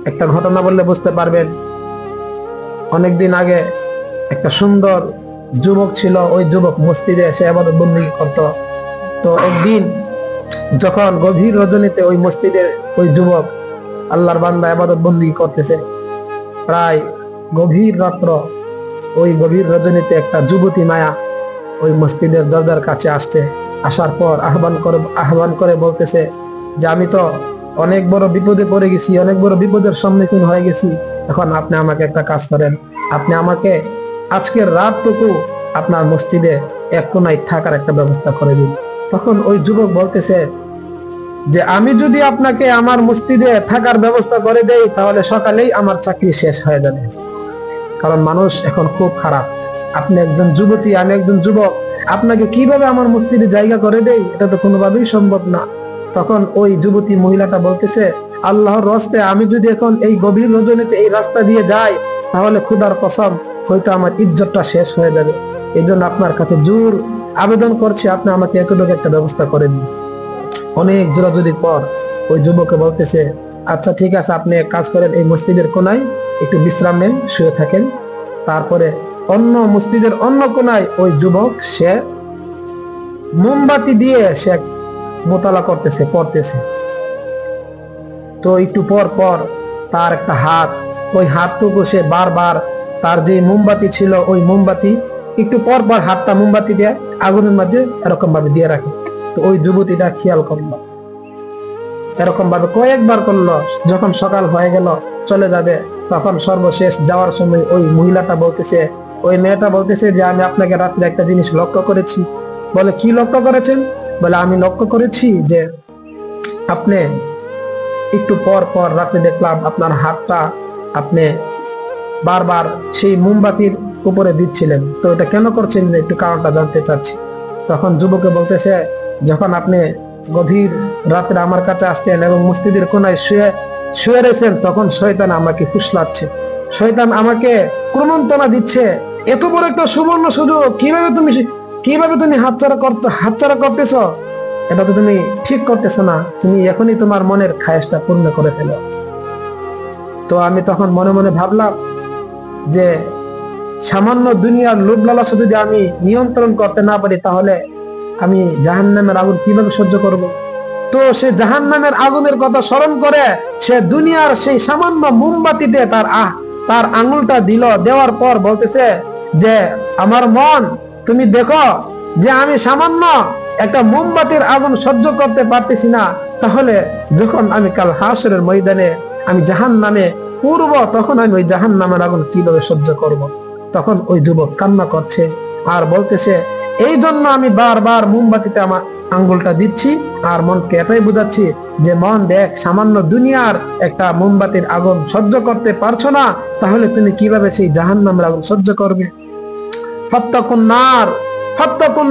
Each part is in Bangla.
একটা ঘটনা বললে বুঝতে পারবেন। অনেকদিন আগে একটা সুন্দর যুবক ছিল, ওই যুবক মসজিদে এসে ইবাদত বন্দেগী করত। তো একদিন যখন গভীর রজনীতে ওই মসজিদে ওই যুবক আল্লাহর বান্দা ইবাদত বন্দেগী করতেছে, প্রায় গভীর রাত্র, ওই গভীর রজনীতে একটা যুবতী মায়া ওই মসজিদের দরজার কাছে আসছে। আসার পর আহ্বান করে বলতেছে যে আমি তো অনেক বড় বিপদে পড়ে গেছি, অনেক বড় বিপদের সম্মুখীন হয়ে গেছি। এখন আপনি আমাকে একটা কাজ করেন, আপনি আমাকে আজকের রাতটুকু আপনার মসজিদে এক কোনায় থাকার একটা ব্যবস্থা করে দিন। তখন ওই যুবক বলতেছে যে আমি যদি আপনাকে আমার মসজিদে থাকার ব্যবস্থা করে দেই তাহলে সকালেই আমার চাকরি শেষ হয়ে যাবে, কারণ মানুষ এখন খুব খারাপ। আপনি একজন যুবতী, আমি একজন যুবক, আপনাকে কিভাবে আমার মসজিদে জায়গা করে দেই, এটা তো কোনোভাবেই সম্ভব না। তখন ওই যুবতী মহিলাটা বলতেছে, আল্লাহর রস্তে আমি যদি এখন এই গভীর রজনীতে এই রাস্তা দিয়ে যাই তাহলে খুদার কসম হয়তো আমার ইজ্জতটা শেষ হয়ে যাবে। এই জন্য আপনার কাছে জোর আবেদন করছি, আপনি আমাকে এতটুকু একটা ব্যবস্থা করে দিন। অনেক জোরাজুরির পর ওই যুবককে বলতেছে, আচ্ছা ঠিক আছে, আপনি এক কাজ করেন, এই মসজিদের কোনায় একটু বিশ্রাম নেন, শুয়ে থাকেন। তারপরে অন্য মসজিদের অন্য কোনায় ওই যুবক সে মোমবাতি দিয়ে সে মোতালা করতেছে, পড়তেছে। তো একটু পর পর তার একটা হাত, ওই হাতটুকু সে বারবার, তার যে মোমবাতি ছিল ওই মোমবাতি একটু পর পর হাতটা মোমবাতি দিয়ে আগুনের মাঝে এরকম ভাবে দিয়ে রাখে। তো ওই যুবতীটা খেয়াল করলো, এরকম ভাবে কয়েকবার করলো। যখন সকাল হয়ে গেল, চলে যাবে, তখন সর্বশেষ যাওয়ার সময় ওই মহিলাটা বলতেছে, ওই মেয়েটা বলতেছে যে আমি আপনাকে রাত্রে একটা জিনিস লক্ষ্য করেছি। বলে কি লক্ষ্য করেছেন? বলে আমি লক্ষ্য করেছি যে আপনি একটু পর পর রাতে দেখলাম আপনার হাতটা আপনি বারবার সেই মোমবাতির উপরে দিচ্ছিলেন, তো এটা কেন করছেন, একটু কারণটা জানতে চাচ্ছি। তখন যুবকে বলতেছে, যখন আপনি গভীর রাতে আমার কাছে আসতেন এবং মসজিদের কোনায় শুয়ে রয়েছেন, তখন শয়তান আমাকে ফুসলাচ্ছে, শয়তান আমাকে ক্রমন্তনা দিচ্ছে, এত বড় একটা সুবর্ণ সুযোগ কিভাবে তুমি হাতছাড়া করতেছ, এটা তো তুমি ঠিক করতেছ না, তুমি এখনই তোমার মনের খায়েশটা পূর্ণ করে ফেলো। তো আমি তখন মনে মনে ভাবলাম যে সামান্য দুনিয়ার লোভ লালসা যদি আমি নিয়ন্ত্রণ করতে না পারি তাহলে আমি জাহান্নামের আগুন কিভাবে সহ্য করব। তো সে জাহান্নামের আগুনের কথা স্মরণ করে সে দুনিয়ার সেই সামান্য মোমবাতিতে তার আঙুলটা দিল, দেওয়ার পর বলতেছে যে আমার মন, তুমি দেখো যে আমি সামান্য একটা মোমবাতির আগুন সহ্য করতে পারতেছি না, তাহলে যখন আমি কাল হাসরের ময়দানে আমি জাহান্নামে পূর্ব, তখন আমি ওই জাহান্নামের আগুন কিভাবে সহ্য করব। তখন ওই যুবক কান্না করছে আর বলতেছে, এই জন্য আমি বারবার মোমবাতিতে আমার আঙ্গুলটা দিচ্ছি আর মনকে এটাই বোঝাচ্ছি যে মন দেখ, সামান্য দুনিয়ার একটা মোমবাতির আগুন সহ্য করতে পারছো না, তাহলে তুমি কিভাবে সেই জাহান্নামের আগুন সহ্য করবে। ফাত্তাকুন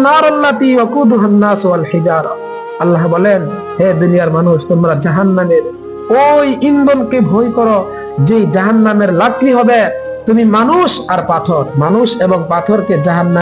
নার আল্লাতী ওয়াকুদুহান নাস ওয়াল হিজারা। আল্লাহ বলেন, হে দুনিয়ার মানুষ, তোমরা জাহান্নামের ওই ইন্ধনকে ভয় করো যে জাহান্নামের লাকড়ি হবে তুমি মানুষ আর পাথর, মানুষ এবং পাথরকে জাহান্নাম